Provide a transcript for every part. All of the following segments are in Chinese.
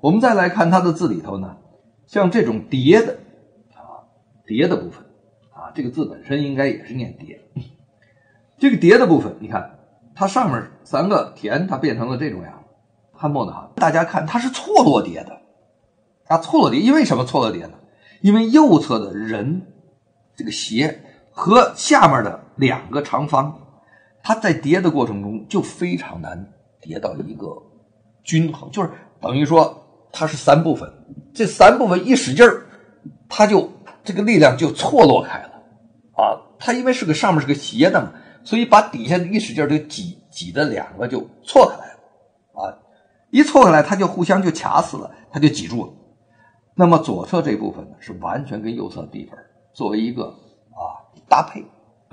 我们再来看它的字里头呢，像这种叠的叠的部分这个字本身应该也是念叠。这个叠的部分，你看它上面3个田，它变成了这种样子。汉末的汉，大家看它是错落叠的错落叠，因为什么错落叠呢？因为右侧的人这个斜和下面的2个长方，它在叠的过程中就非常难叠到一个均衡，就是等于说它是3部分，这3部分一使劲儿，它就这个力量就错落开了它因为上面是个斜的嘛，所以把底下一使劲儿就挤的2个就错开来了一错开来，它就互相就卡死了，它就挤住了。那麼左側這部分呢，是完全跟右側地方作為一個搭配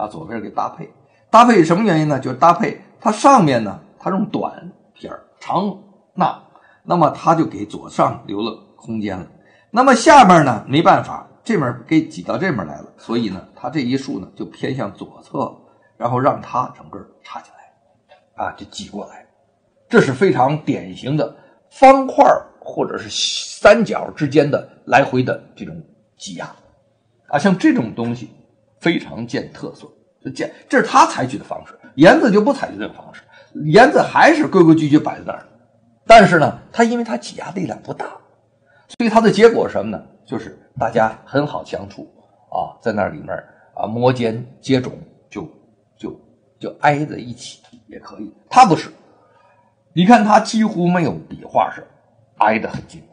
左邊給搭配。搭配什麼原因呢？就是搭配它上面呢，它用短撇長捺，那麼它就給左上留了空間了。那麼下面呢，沒辦法，這面給擠到這面來了，所以呢，它這一豎呢就偏向左側，然後讓它整個插起來就擠過來。這是非常典型的方塊或者是三角之間的來回的這種擠壓像這種東西非常見特色，這是他採取的方式。顏子就不採取這種方式，顏子還是規規矩矩擺在那兒，但是呢，它因為它擠壓力量不大，所以它的結果是什麼呢？就是大家很好相處在那裡面摩肩接踵就挨在一起也可以。它不是，你看它幾乎沒有筆畫是挨得很近的，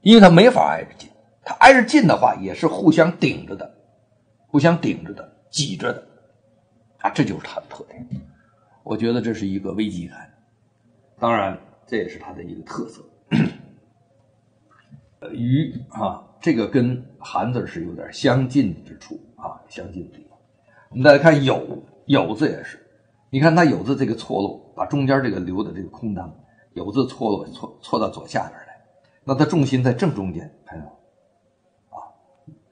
因為它沒法挨着近，它挨着近的話也是互相頂着的，擠着的這就是它的特點。我覺得這是一個危機感，當然這也是它的一個特色。魚這個跟韓字是有點相近之處相近的地方。我們再來看酉字也是，你看它酉字這個錯落，把中間這個留的這個空檔酉字錯落錯到左下邊來，那它重心在正中間，看到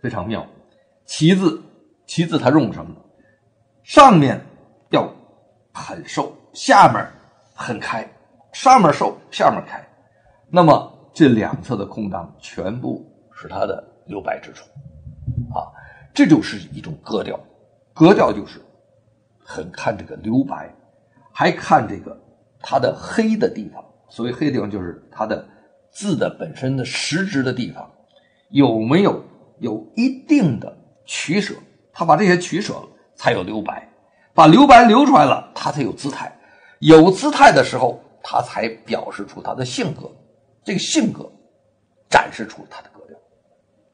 非常妙。其字它用什麼呢？上面要很瘦，下面很開，上面瘦，下面開。那麼這兩側的空檔全部是它的留白之處這就是一種格調。格調就是很看這個留白，還看這個它的黑的地方。所謂黑的地方就是它的字的本身的實質的地方有沒有一定的取捨，他把這些取捨了才有留白，把留白留出來了，他才有姿態，有姿態的時候他才表示出他的性格，這個性格展示出他的格調，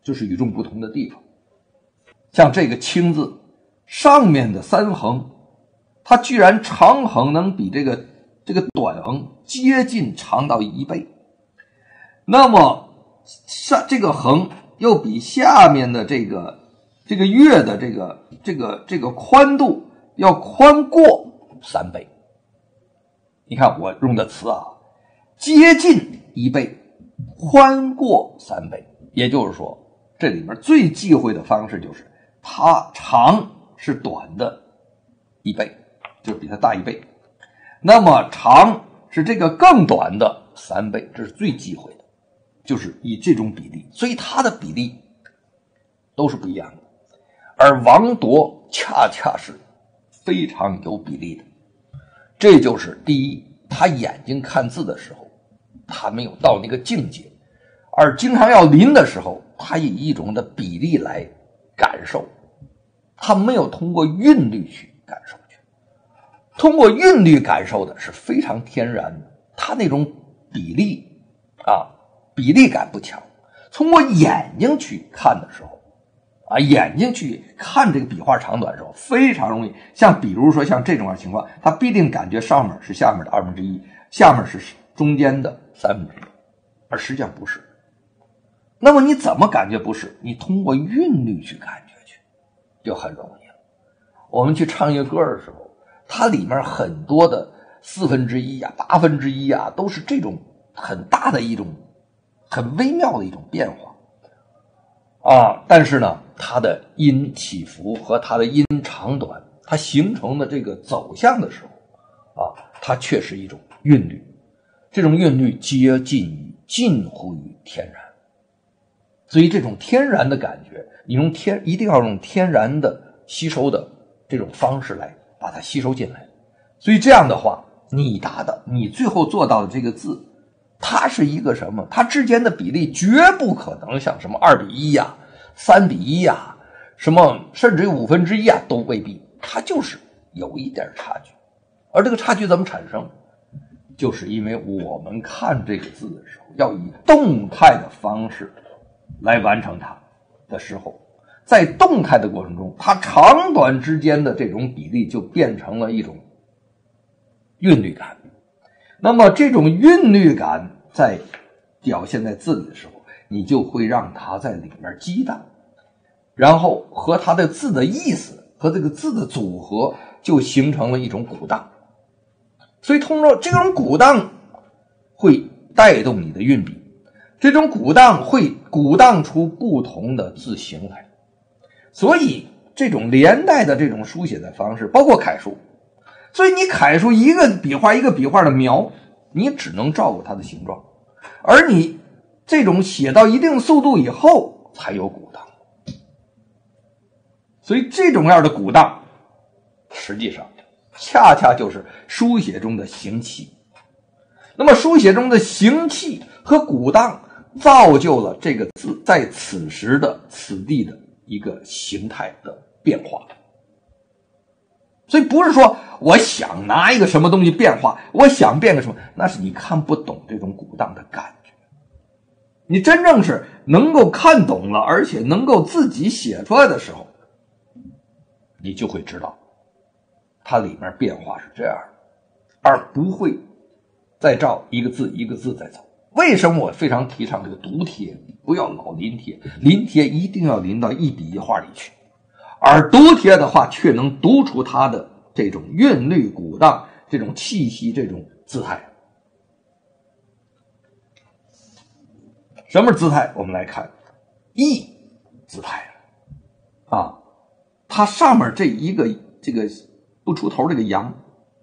就是與眾不同的地方。像這個青字上面的三橫，它居然長橫能比這個短橫接近長到1倍，那麼這個橫又比下面的這個月的這個寬度要寬過3倍。你看我用的詞接近1倍，寬過3倍，也就是說這裡面最忌諱的方式就是它長是短的1倍，就是比它大1倍，那麼長是這個更短的3倍，這是最忌諱的，就是以這種比例，所以它的比例都是不一樣的。而王鐸恰恰是非常有比例的，這就是第一，他眼睛看字的時候他沒有到那個境界，而經常要臨的時候他以一種的比例來感受，他沒有通過韻律去感受去，通過韻律感受的是非常天然的，他那種比例比例感不強，通過眼睛去看的時候眼睛去看這個筆畫長短的時候非常容易，像比如說像這種情況，他必定感覺上面是下面的1/2，下面是中間的1/3，而實際上不是。那麼你怎麼感覺不是？你通過韻律去感覺去就很容易了。我們去唱一個歌的時候，它裡面很多的1/48/1都是這種很大的一種很微妙的一種變化但是呢它的音起伏和它的音長短，它形成的這個走向的時候它卻是一種韻律。這種韻律近乎于天然。所以这种天然的感觉，你一定要用天然的吸收的这种方式来把它吸收进来。所以这样的话，你最后做到的这个字，它是一个什么？它之间的比例絕不可能像什麼2:1呀、3:1呀，什麼甚至於1/5呀，都未必，它就是有一點差距。而這個差距怎麼產生？就是因為我們看這個字的時候，要以動態的方式來完成它的時候，在動態的過程中，它長短之間的這種比例就變成了一種韻律感。那麼這種韻律感在表現在字裡的時候，你就會讓它在裡面激盪，然後和它的字的意思和這個字的組合就形成了一種鼓盪。所以通過這種鼓盪會帶動你的韻筆，這種鼓盪會鼓盪出不同的字形來。所以這種連帶的這種書寫的方式包括楷書，所以你楷書一個筆畫一個筆畫的描，你只能照顧它的形狀，而你這種寫到一定速度以後才有鼓盪。所以這種樣的鼓盪實際上恰恰就是書寫中的形氣。那麼書寫中的形氣和鼓盪造就了這個字在此時的此地的一個形態的變化。所以不是說我想拿一個什麼東西變化，我想變個什麼，那是你看不懂這種鼓盪的感覺。你真正是能夠看懂了，而且能夠自己寫出來的時候，你就會知道它裡面變化是這樣的，而不會再照一個字一個字再走。為什麼我非常提倡這個讀帖，不要老臨帖，臨帖一定要臨到一筆一畫裡去，而讀帖的話卻能讀出它的這種韻律鼓盪，這種氣息，這種姿態。什麼是姿態？我們來看意姿態啊，它上面這一個這個不出頭這個陽，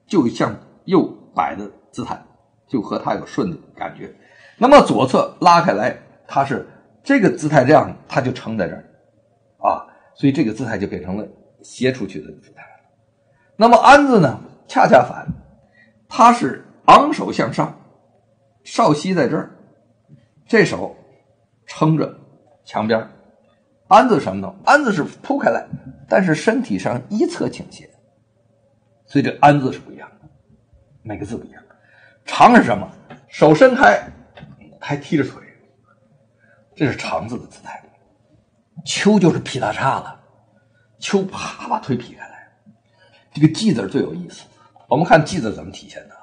就像右擺的姿態，就和它有順的感覺。那麼左側拉開來，它是這個姿態這樣，它就撐在這兒啊，所以這個姿態就變成了斜出去的姿態。那麼安字呢，恰恰反，它是昂首向上，少膝在這兒，這手撐着牆邊。安字什麼呢？安字是鋪開來，但是身體上一側傾斜，所以這安字是不一樣的，每個字不一樣。長是什麼？手伸開還踢着腿，這是長字的姿態。秋就是劈大叉了，秋啪把腿劈開來。這個季字最有意思，我們看季字怎麼體現的。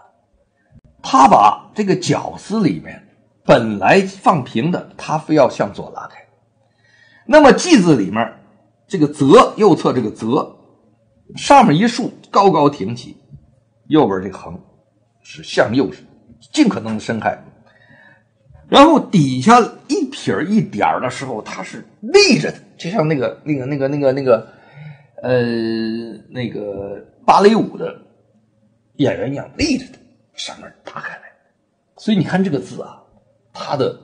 他把這個絞絲裡面本來放平的，他非要向左拉開。那麼季字裡面這個澤，右側這個澤上面一豎高高挺起，右邊這個橫是向右盡可能的伸開，然後底下一撇一點的時候它是立着的，就像那個芭蕾舞的演員一樣立着的，上面打開來。所以你看這個字啊，它的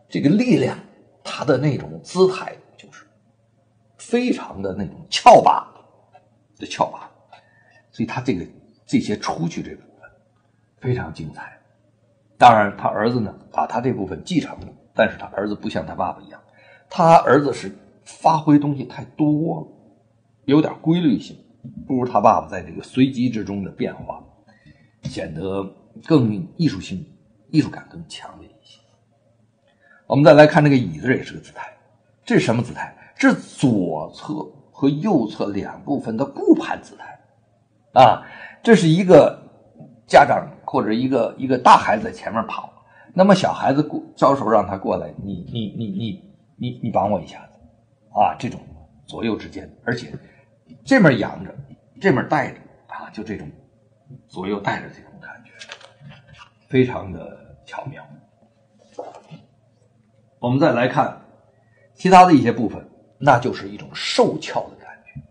這個力量，它的那種姿態就是非常的那種翹拔的翹拔，所以它這些出去這部分非常精彩。當然他兒子呢把他這部分繼承了，但是他兒子不像他爸爸一樣，他兒子是發揮東西太多了，有點規律性，不如他爸爸在這個隨機之中的變化顯得更藝術性，藝術感更強烈一些。我們再來看這個乙字，也是個姿態，這是什麼姿態？是左側和右側兩部分的顧盼姿態啊，這是一個家長或者一個大孩子在前面跑，那麼小孩子招手讓他過來，你幫我一下子啊，這種左右之間，而且這面仰着，這面帶着啊，就這種左右帶着這種感覺，非常的巧妙。我們再來看其他的一些部分，那就是一種瘦翹的感覺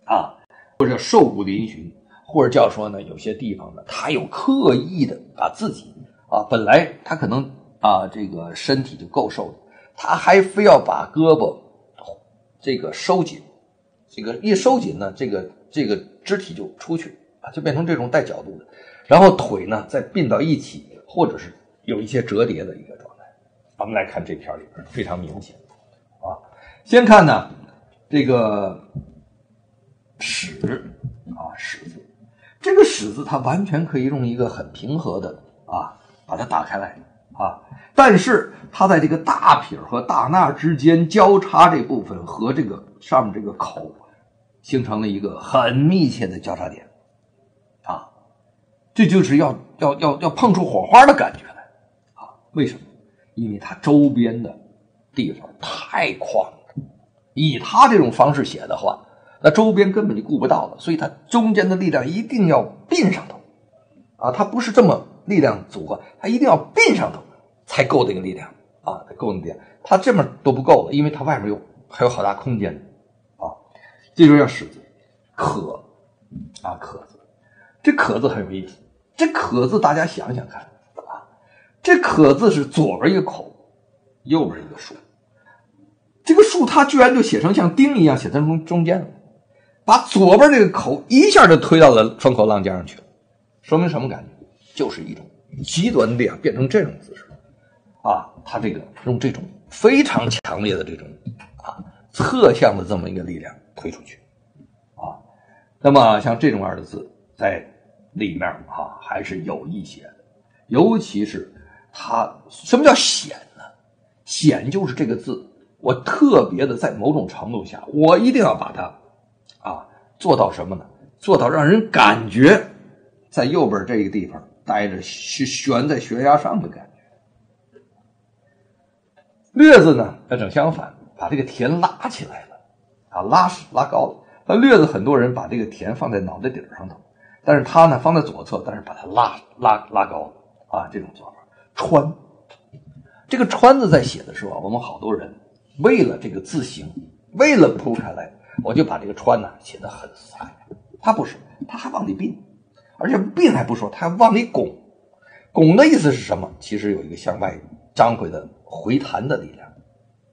啊，或者瘦骨嶙峋，或者叫說呢，有些地方呢，他有刻意的把自己啊，本來他可能啊这个身体就够瘦的，他还非要把胳膊这个收紧，这个一收紧呢，这个肢体就出去啊，就变成这种带角度的，然后腿呢再并到一起，或者是有一些折叠的一个状態。我們來看這片裡邊非常明顯啊。先看呢這個矢啊，矢字，這個矢字它完全可以用一個很平和的啊把它打開來啊，但是它在這個大撇和大捺之間交叉這部分和這個上面這個口形成了一個很密切的交叉點啊，這就是要碰出火花的感覺來啊。為什麼？因為它周邊的地方太寬了，以它這種方式寫的話，那周邊根本就顧不到了，所以它中間的力量一定要併上頭啊，它不是這麼力量組合，它一定要併上頭才夠這個力量啊，才夠那個力量，它這麼都不夠了，因為它外面還有好大空間啊。這就叫矢字，可啊，可字，這可字很有意思，這可字大家想想看啊，這可字是左邊一個口，右邊一個豎，這個豎它居然就寫成像丁一樣寫成中間了，把左邊這個口一下就推到了雙口浪尖上去了，說明什麼感覺？就是一種極端力量變成這種姿勢啊，它這個用這種非常強烈的這種啊側向的這麼一個力量推出去啊。那麼像這種樣的字在裡面啊還是有一些的，尤其是它什麼叫顯呢？顯就是這個字我特別的在某種程度下我一定要把它啊做到什麼呢？做到讓人感覺在右邊這個地方帶着懸在懸崖上的感覺。略字呢要整相反，把這個田拉起來了啊，拉高了。那略字很多人把這個田放在腦袋頂上頭，但是他呢放在左側，但是把它拉高了啊，這種做法。川，這個川字在寫的時候啊，我們好多人為了這個字形，為了鋪開來，我就把這個川呢寫得很散。他不是，他還往裡併，而且併還不說，他還往裡拱。拱的意思是什麼？其實有一個向外張回的回彈的力量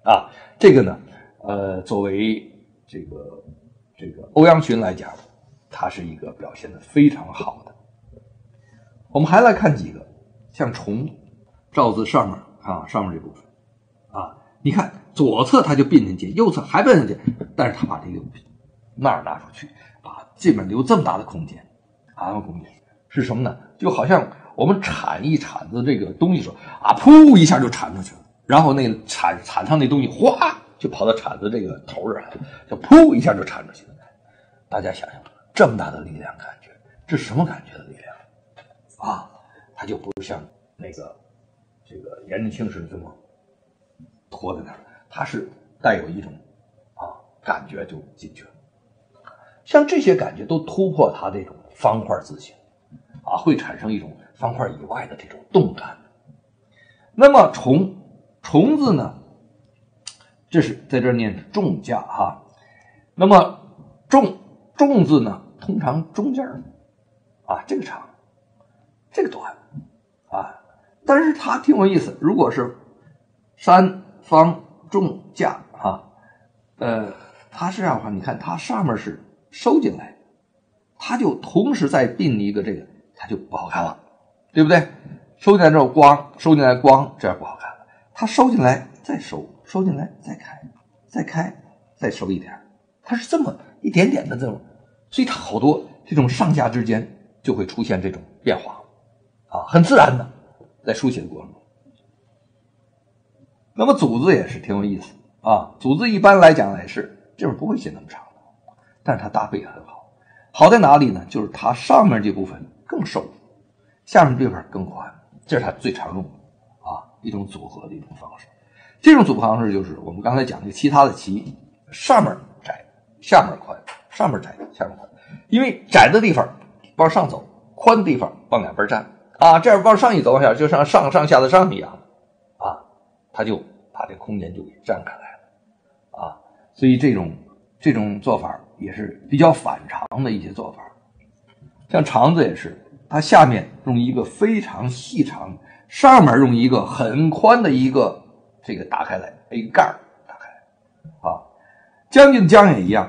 啊。這個呢作為這個歐陽詢來講，他是一個表現得非常好的。我們還來看幾個，像蟲，趙字上面啊，上面這部分啊，你看左側它就併進去，右側還併進去，但是他把這個那兒拿出去，把這邊留這麼大的空間啊，空間是什麼呢？就好像我們鏟一鏟子這個東西的時候啊，噗一下就鏟出去了，然後那鏟上那東西嘩就跑到鏟子這個頭上來了，就噗一下就鏟出去了。大家想想，這麼大的力量感覺，這是什麼感覺的力量啊？它就不是像那個這個顏真卿似的這麼拖在那兒，它是帶有一種啊感覺就進去了。像這些感覺都突破它這種方塊字形啊，會產生一種方塊以外的這種動感。那麼蟲字呢，這是在這兒念重架哈。那麼重字呢，通常中間啊，這個長，這個短啊，但是它挺有意思。如果是山方重架哈，它是這樣的話，你看它上面是收進來，它就同時再併一個這個，它就不好看了，對不對？收進來之後光，收進來光，這樣不好看了。它收進來再收，收進來再開，再開再收一點，它是這麼一點點的這種，所以它好多這種上下之間就會出現這種變化啊，很自然的在書寫的過程中。那麼組字也是挺有意思啊，組字一般來講也是這邊不會寫那麼長的，但是它搭配很好，好在哪裡呢？就是它上面這部分更瘦，下面這塊更寬，這是它最常用的啊一種組合的一種方式。這種組合方式就是我們剛才講的其他的棋，上面窄，下面寬，上面窄，下面寬。因為窄的地方往上走，寬的地方往兩邊站啊，這樣往上一走，往下就像上下的上一樣啊，它就把這空間就給占開來了啊。所以這種做法也是比較反常的一些做法。像長字也是，它下面用一個非常細長上面用一個很寬的一個這個打開來，一個蓋兒打開來啊。將軍的將也一樣，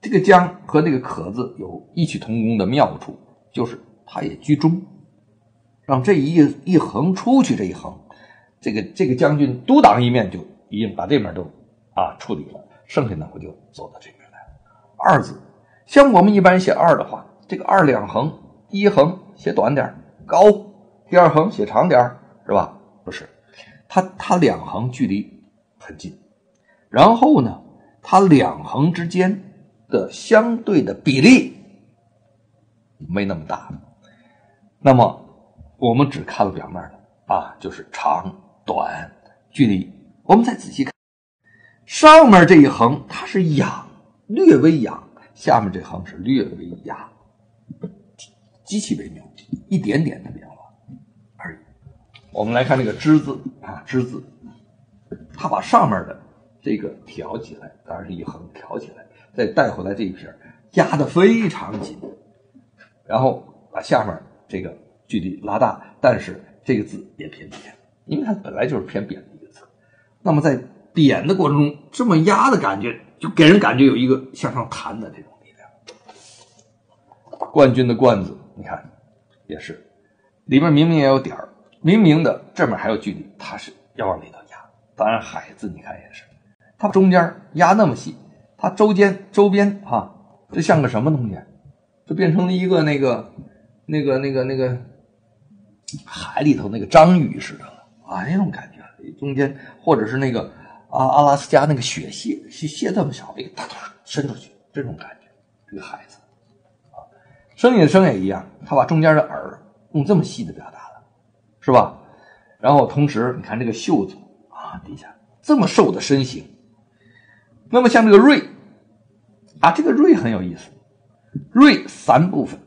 這個將和這個可字有異曲同工的妙處，就是它也居中，讓這一橫出去，這一橫，這個將軍獨當一面就已經把這面都處理了，剩下呢我就走到這边來了。二字，像我們一般寫二的話，這個二两橫，第一橫写短點高，第二橫写長點是吧？不是，它两橫距離很近，然後呢，它两橫之间的相对的比例没那麼大。那麼我們只看了表面的就是長短距離。我們再仔細看上面這一橫，它是仰，略微仰，下面這橫是略微压，极其微妙，一点点的变化而已。我們來看这个之字之字，它把上面的这个挑起来，当然是一橫挑起来，再带回来这一撇压得非常紧，然後把下面这個距離拉大，但是這個字也偏扁，因為它本來就是偏扁的一個字。那麼在扁的過程中，這麼壓的感覺，就給人感覺有一個向上彈的這種力量。冠軍的冠字，你看也是，裡面明明也有點兒，明明的這面還有距離，它是要往裡頭壓。當然海字你看也是，它中間壓那麼細，它周邊這像個什麼東西？就變成了一個那個海裡頭那個章魚似的了那種感覺。中間或者是那個阿拉斯加那個雪蟹這麼小，一個大頭伸出去，這種感覺。這個海字聲音聲也一樣，他把中間的耳用這麼細的表達了，是吧？然後同時你看這個袖子底下這麼瘦的身形。那麼像這個銳這個銳很有意思，銳三部分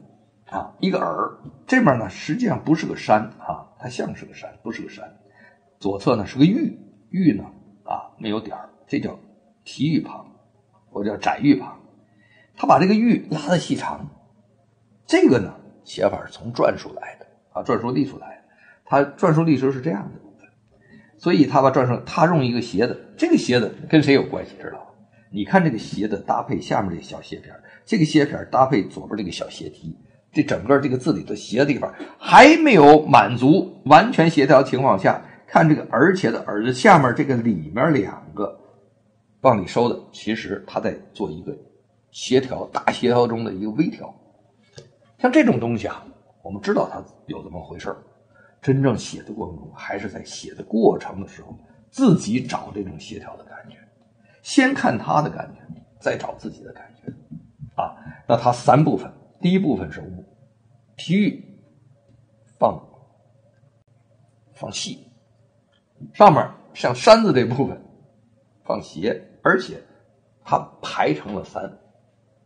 一個耳，這邊呢實際上不是個山它像是個山，不是個山。左側呢是個玉，玉呢沒有點兒，這叫提玉旁，或者叫窄玉旁。他把這個玉拉得細長，這個呢寫法是從篆書來的篆書隸書來的。他篆書隸書是這樣的部分，所以他把篆書他用一個斜的，這個斜的跟誰有關係知道嗎？你看這個斜的搭配下面這個小斜片，這個斜片搭配左邊這個小斜梯，這整個這個字裡的斜的地方還沒有滿足完全協調情況下，看這個而且的耳的下面這個裡面兩個往裡收的，其實他在做一個協調，大協調中的一個微調。像這種東西我們知道它有這麼回事，真正寫的過程中還是在寫的過程的時候自己找這種協調的感覺，先看他的感覺，再找自己的感覺那它三部分，第一部分是物，提玉放細，上面像山字這部分放斜，而且它排成了三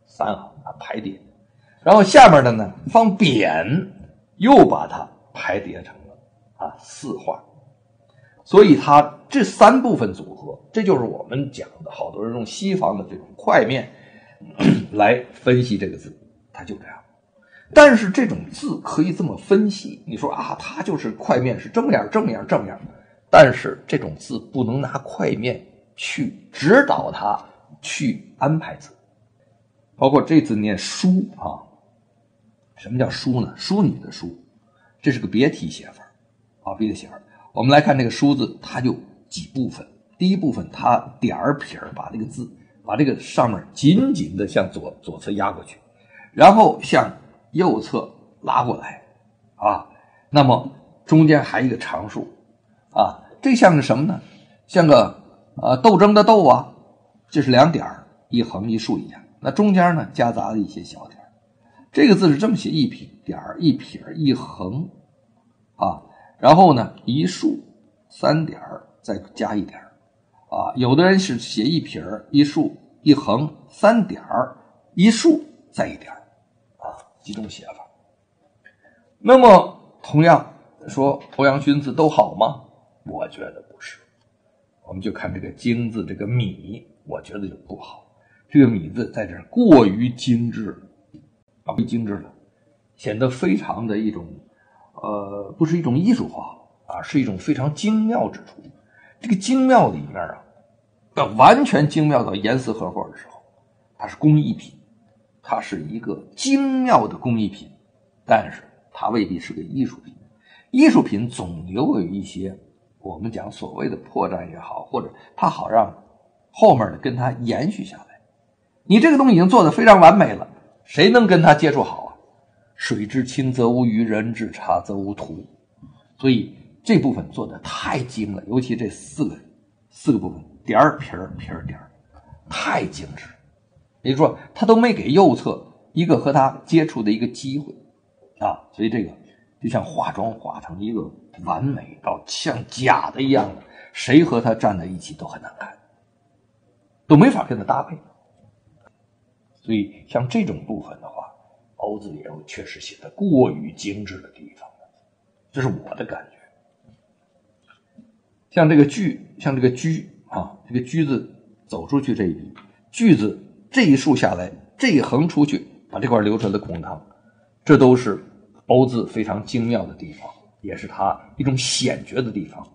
行排疊，然後下面的呢放扁，又把它排疊成了四畫。所以它這三部分組合，這就是我們講的好多人用西方的這種塊面來分析這個字，它就這樣。但是這種字可以這麼分析，你說它就是塊面是這麼樣，但是這種字不能拿塊面去指導它去安排字。包括這字念書什麼叫書呢？淑女的書，這是個別體寫法別的寫法。我們來看這個書字，它就幾部分。第一部分它點兒撇把這個字把這個上面緊緊的向左側壓過去，然後向右側拉過來那麼中間還一個長豎這像是什麼呢？像個鬥爭的鬥這是兩點一橫一豎一樣，那中間呢夾雜了一些小點。這個字是這麼寫，一點一撇一橫然後呢一豎三點再加一點有的人是寫一撇一豎一橫三點一豎再一點幾種寫法。那麼同樣說歐陽詢字都好嗎？我覺得不是。我們就看這個精字，這個米我覺得就不好。這個米字在這兒過於精緻了，顯得非常的一種不是一種藝術化，啊，是一種非常精妙之处。这个精妙裡面啊，要完全精妙到严絲合縫的時候，它是工藝品，它是一個精妙的工藝品，但是它未必是個藝術品。藝術品總留有一些我們講所謂的破綻也好，或者它好讓後面的跟它延續下來。你這個東西已經做得非常完美了，誰能跟它接觸好啊？水至清則無魚，人至察則無徒。所以這部分做得太精了，尤其這四個部分，點兒撇兒撇兒點兒，太精緻。也就是說，他都沒給右側一個和他接觸的一個機會啊，所以這個就像化妝化成一個完美到像假的一樣的，誰和他站在一起都很難看，都沒法跟他搭配。所以像這種部分的話，歐字也有確實寫的過於精緻的地方，這是我的感覺。像這個句，像這個居啊，這個居字走出去這一筆，句字這一豎下來，這一橫出去，把這塊留出來的空檔，這都是歐字非常精妙的地方，也是它一種顯絕的地方。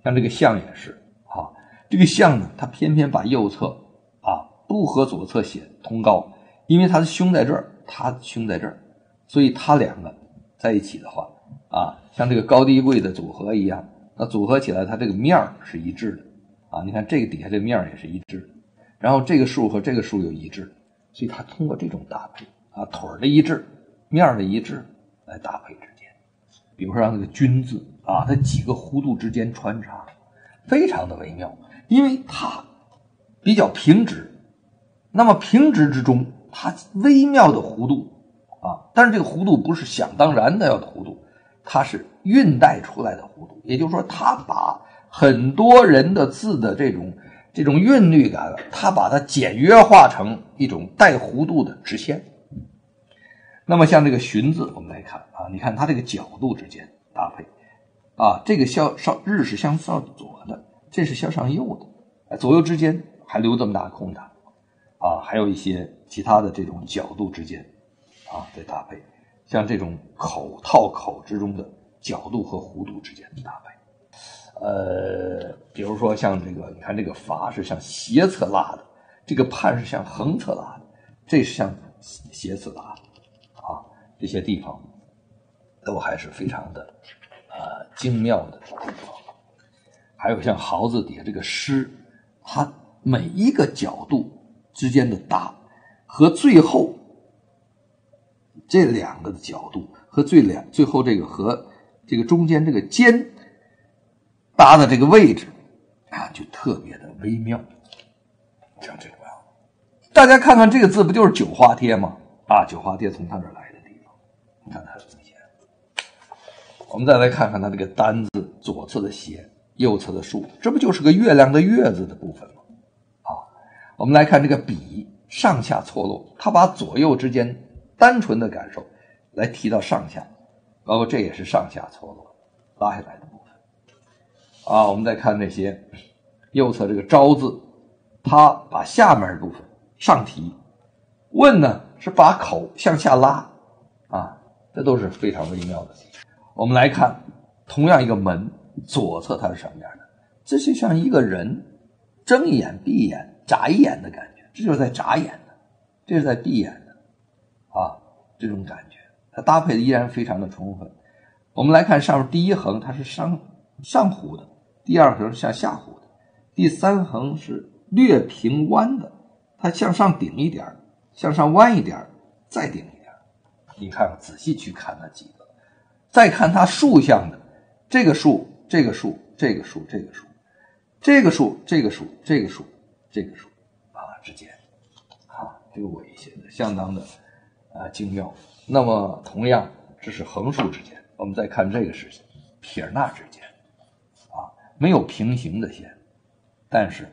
像這個象也是啊，這個象呢，它偏偏把右側啊不和左側寫同高，因為它的胸在這兒，它的胸在這兒，所以它兩個在一起的話啊，像這個高低貴的組合一樣，那組合起來它這個面兒是一致的啊。你看這個底下這個面兒也是一致的，然後這個數和這個數又一致，所以它通過這種搭配啊，腿兒的一致，面兒的一致來搭配之間。比如說讓這個君字啊，它幾個弧度之間穿插，非常的微妙，因為它比較平直，那麼平直之中它微妙的弧度啊，但是這個弧度不是想當然的要的弧度，它是韻帶出來的弧度，也就是說它把很多人的字的這種韻律感，它把它簡約化成一種帶弧度的直線。那麼像這個荀字我們來看啊，你看它這個角度之間搭配啊，這個日是向上左的，這是向上右的，左右之間還留這麼大空檔啊，還有一些其他的這種角度之間啊的搭配，像這種套口之中的角度和弧度之間的搭配。比如說像這個，你看這個伐是向斜側拉的，這個盼是向橫側拉的，這是向斜側拉的啊，這些地方都還是非常的精妙的地方。還有像豪字底下這個詩，它每一個角度之間的搭和最後這兩個的角度和最後這個和這個中間這個尖搭的這個位置啊，就特別的微妙。像這個大家看看這個字不就是九花帖嗎？啊，九花帖從它這兒來的地方，你看它的字節。我們再來看看它這個單字左側的斜，右側的豎，這不就是個月亮的月字的部分嗎？啊，我們來看這個筆上下錯落，它把左右之間單純的感受來提到上下，包括這也是上下錯落拉下來的部分。啊，我們再看這些右側這個招字，它把下面的部分上提，問呢是把口向下拉啊，這都是非常微妙的。我們來看同樣一個門，左側它是什麼樣的？這就像一個人睜一眼閉一眼眨一眼的感覺，這就是在眨眼的，這是在閉眼的啊，這種感覺它搭配的依然非常的充分。我們來看上面第一橫，它是上弧的，第二橫是向下弧的，第三橫是略平彎的，它向上頂一點，向上彎一點，再頂一點。你看仔細去看那幾個，再看它豎向的這個豎，這個豎，這個豎，這個豎，這個豎，這個豎，這個豎，這個豎啊之間啊，這個尾寫的相當的精妙。那麼同樣這是橫豎之間，我們再看這個是撇捺之間啊，沒有平行的線，但是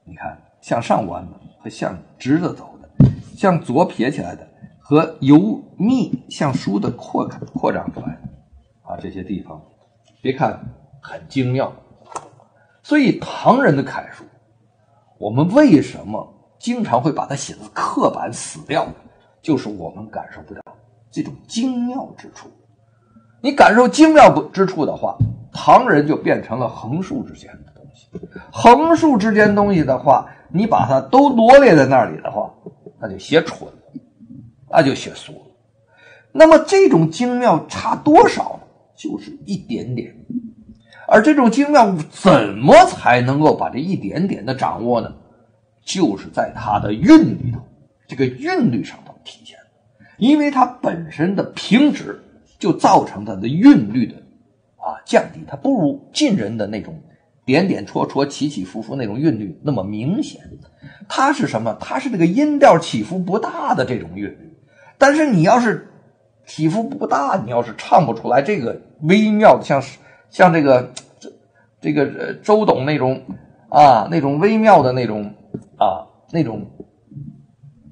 你看向上彎的和向直的走的，向左撇起來的和由密向疏的擴張出來的啊，這些地方別看很精妙。所以唐人的楷書我們為什麼經常會把它寫得刻板死掉呢？就是我們感受不到這種精妙之處。你感受精妙之處的話，唐人就变成了橫竖之间的東西。橫竖之间东西的话，你把它都羅列在那裡的话，那就寫蠢了，那就寫俗了。那麼這種精妙差多少呢？就是一點點。而這種精妙怎麼才能夠把這一點點的掌握呢？就是在它的韻裡頭，這個韻律上頭體現。因為它本身的平直，就造成它的韻律的降低，它不如晋人的那種點點戳戳、起起伏伏那種韻律那麼明顯。它是什麼？它是这個音調起伏不大的這種韻律。但是你要是起伏不大，你要是唱不出來這個微妙的，像这个周董那種那種微妙的那种那种，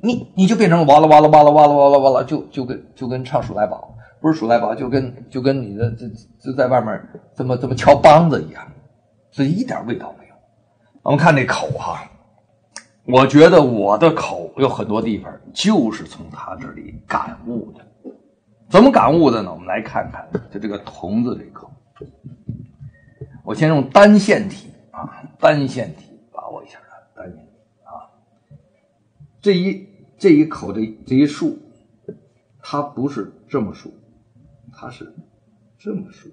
你就变成哇啦哇啦哇啦哇啦哇啦哇啦，就跟唱鼠来宝，不是鼠来宝，就跟你的就在外面这么敲梆子一样，这一点味道没有。我们看这口哈，我觉得我的口有很多地方就是从他这里感悟的。怎么感悟的呢？我们来看看，就这个童字这口，我先用单线体单线体把握一下单线体这一口的这一竖，它不是这么竖，它是这么竖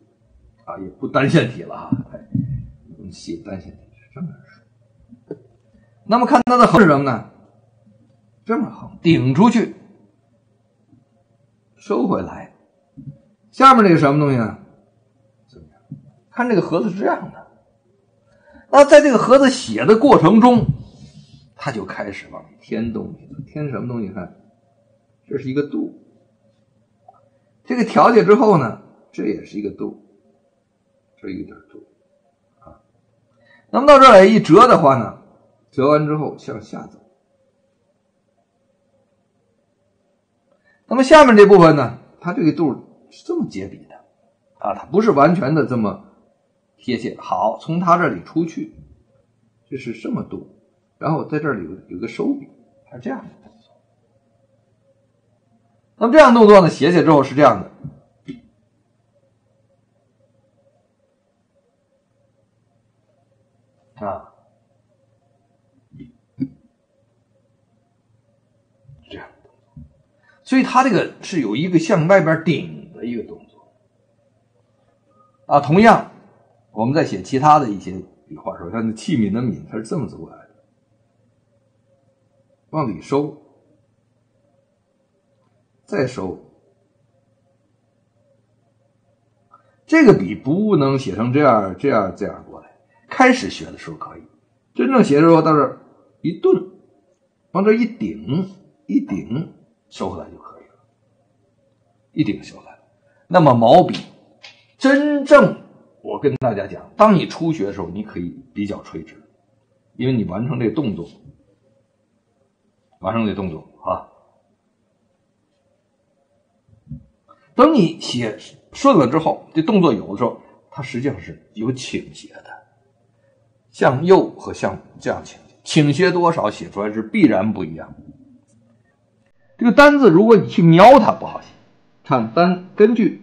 也不单线体了我们写单线体是这么竖。那么看它的横是什么呢？这么横，顶出去，收回来。下面这个什麼東西呢？怎麼樣？看這個盒子是這樣的。那在這個盒子寫的過程中，他就開始往裡添東西了。添什麼東西？看，這是一個度。這個調節之後呢，這也是一個度，這一點度那麼到這兒來一折的話呢，折完之後向下走。那麼下面這部分呢，它這個度是這麼接筆的它不是完全的這麼貼切。好，從它這裡出去，這是這麼度，然後在這裡有個收筆，它是這樣的動作。那麼這樣動作呢，寫起之後是這樣的這樣。所以它這個是有一個向外邊頂的一個動作同樣我們在寫其他的一些筆畫的時候，像器皿的皿，它是這麼走過來的，往裡收，再收。這個筆不能寫成這樣過來。開始學的時候可以，真正寫的時候到這兒一頓，往這一頂收回來就可以了，一頂收回來。那麼毛筆真正我跟大家講，當你初學的時候你可以比較垂直，因為你完成這個動作等你寫順了之後，這動作有的時候它實際上是有傾斜的，向右和向這樣傾斜多少寫出來是必然不一樣。這個單字如果你去描它不好寫，看單根據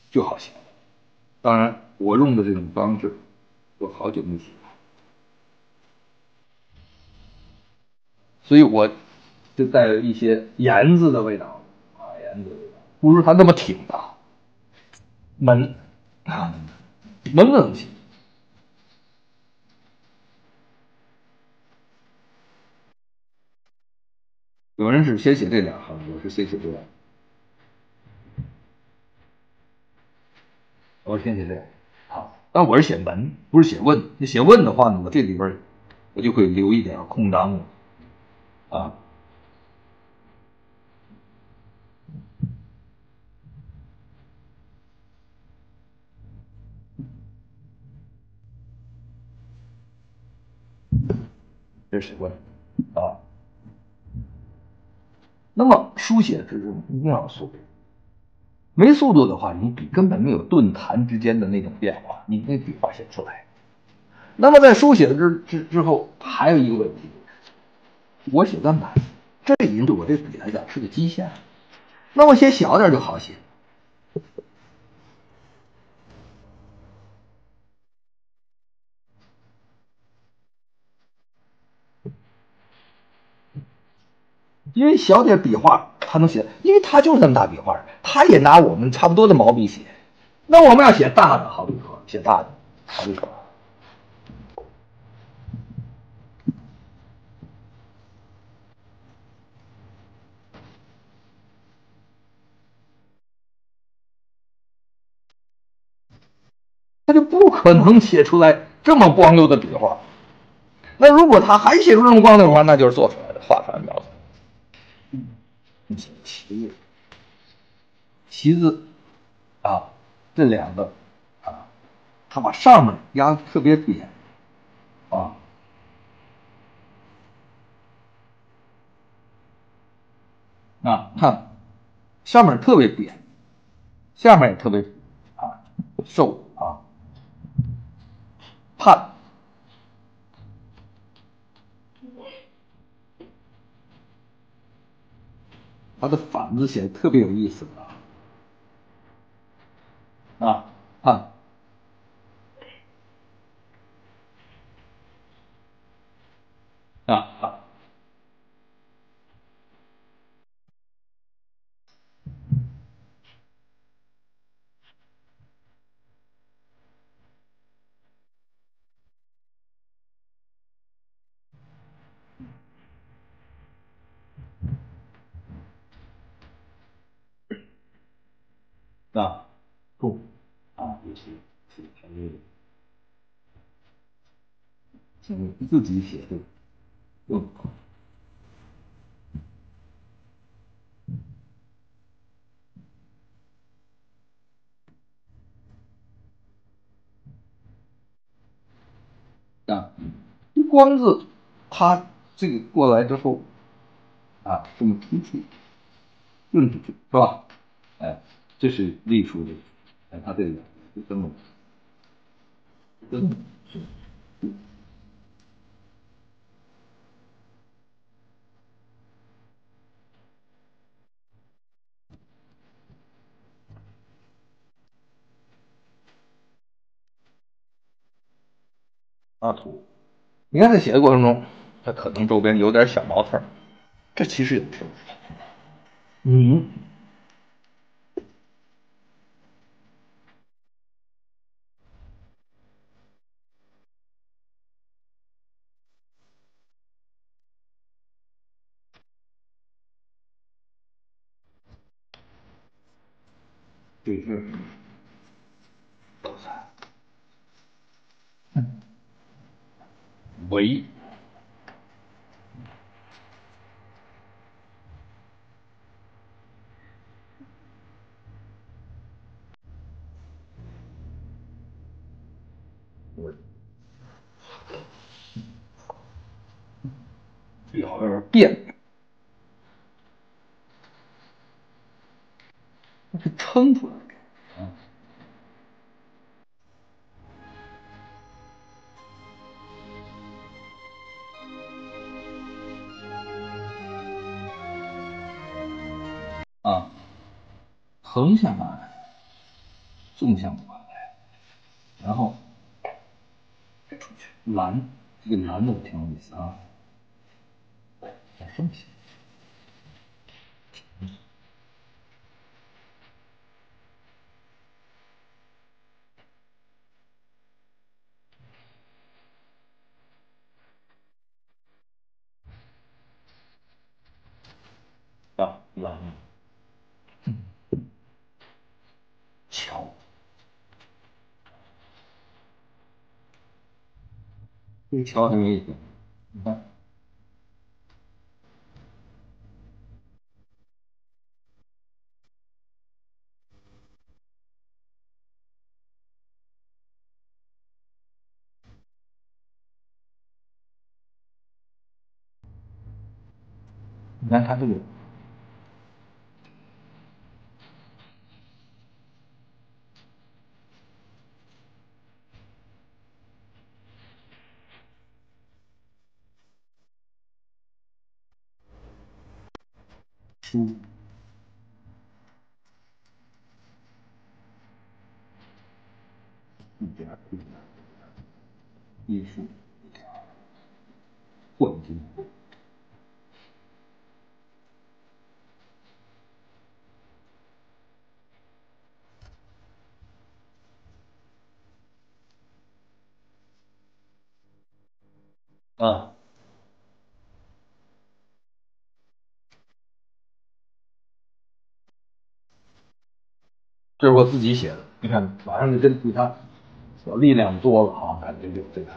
就好寫。當然我用的這種方式我好久沒寫，所以我就帶了一些言字的味道言字的味道，不如它那麼挺的悶悶的東西。有人是先寫這兩行，我是先寫這兩行，我先寫這個。好，但我是寫文，不是寫問。你寫問的話呢，我這裡邊我就會留一點空檔這是寫問那麼書寫之中一定要有速度，沒速度的話，你筆根本沒有頓彈之間的那種變化，你那筆畫寫不出來。那麼在書寫之後，還有一個問題，我寫單板，這已經對我這筆來講是個極限。那麼寫小點就好寫，因为小點筆畫他能寫，因為他就是這麼大筆畫，他也拿我們差不多的毛筆寫。那我們要寫大的，好比說寫大的，好比說，他就不可能寫出來這麼光溜的筆畫。那如果他還寫出這麼光溜的話，那就是做出來的，畫出來描述。旗子啊，這兩個啊，他把上面壓得特別扁啊，看上面特別扁，下面也特別瘦啊，盼。它的反字寫的特別有意思看重也是自己寫的光字，它這個過來之後這麼突出，潤出去是吧？這是隸書的，它這個就這麼土。你看在寫的過程中，它可能周邊有點小毛刺兒，這其實也是为变，是撑出来的。橫向过来，纵向过来，然後出去藍，這個藍的挺有意思啊，剩下蓝，桥，這個橋很有意思，你看。你看它這個書，藝術，混金。啊，这是我自己写的，你看马上就跟比他小力量多了啊，感觉就这个。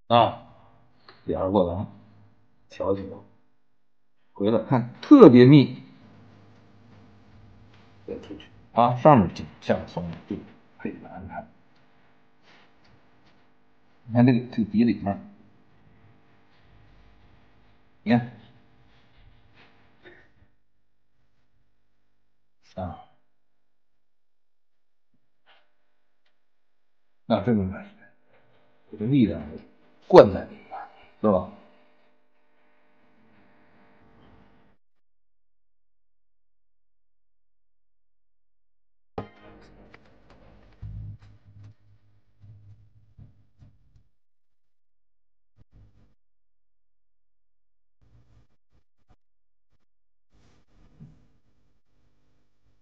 啊，第二过来，调几个，回来看特別密，再出去啊，上面緊，下面鬆，就配合安排。你看這個鼻裡面，你看啊，那這種感覺，這個力量灌在裡面，是吧？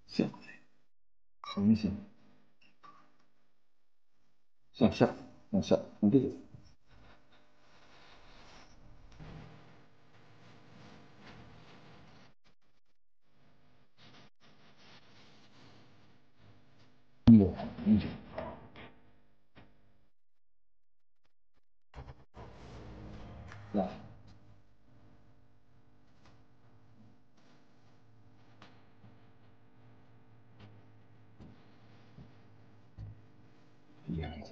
向横向向下向下，看這個。很久来，樣子。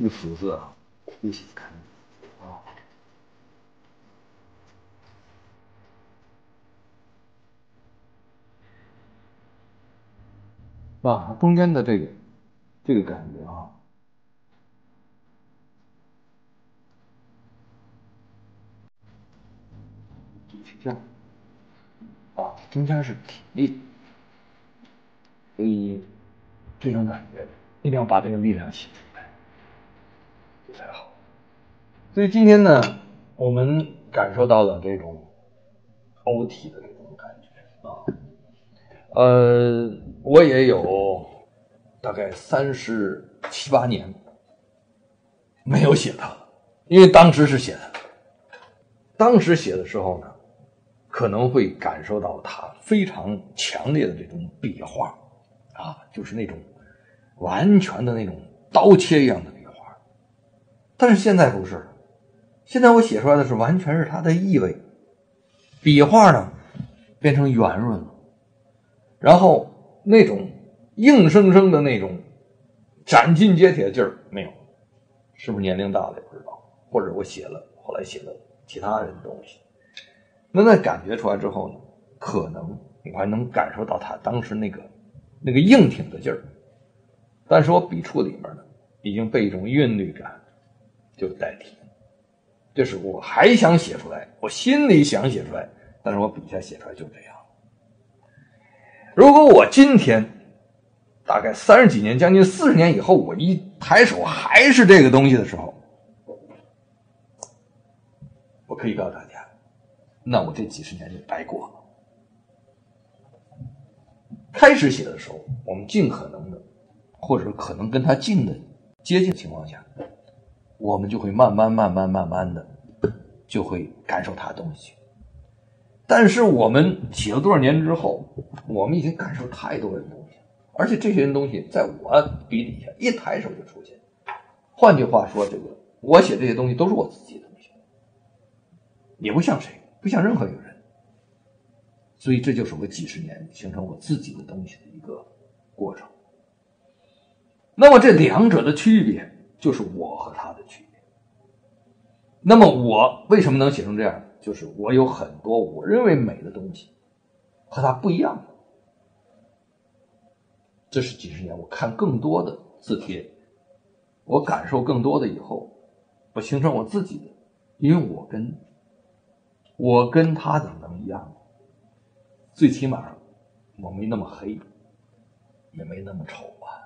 这个斧子啊，一起看啊，把中間的這個感覺啊，這樣啊，中間是體力，所以這種感覺一定要把這個力量寫出來，這才好。所以今天呢，我們感受到了這種歐體的這種感覺啊。我也有大概37、8年沒有寫它了，因為當時是寫的，當時寫的時候呢，可能會感受到它非常強烈的這種筆畫啊，就是那種完全的那種刀切一樣的筆畫。但是現在不是，現在我寫出來的是完全是它的意味，筆畫呢變成圓潤了，然後那種硬生生的那種斬釘截鐵的勁兒沒有，是不是年齡大了也不知道，或者我後來寫了其他人的東西，那感覺出來之後呢，可能你還能感受到他當時那個硬挺的勁兒，但是我筆觸裡面呢已經被一種韻律感就代替，就是我還想寫出來，我心裡想寫出來，但是我筆下寫出來就這樣。如果我今天大概30幾年，將近40年以後，我一抬手還是這個東西的時候，我可以告訴大家，那我這幾十年就白過了。開始寫的時候，我們盡可能的，或者可能跟它近的接近的情況下，我們就會慢慢的就會感受它的東西。但是我們寫了多少年之後，我們已經感受太多人的東西，而且這些人東西在我筆底下一抬手就出現。換句話說，我寫這些東西都是我自己的東西，也不像誰，不像任何一個人。所以這就是我幾十年形成我自己的東西的一个过程。那麼這兩者的區別就是我和他的區別。那麼我為什麼能寫成這樣？就是我有很多我認為美的東西和他不一樣。這是幾十年我看更多的字帖，我感受更多的以後，我形成我自己的，因為我跟他怎麼能一樣？最起碼我沒那麼黑，也沒那麼醜啊。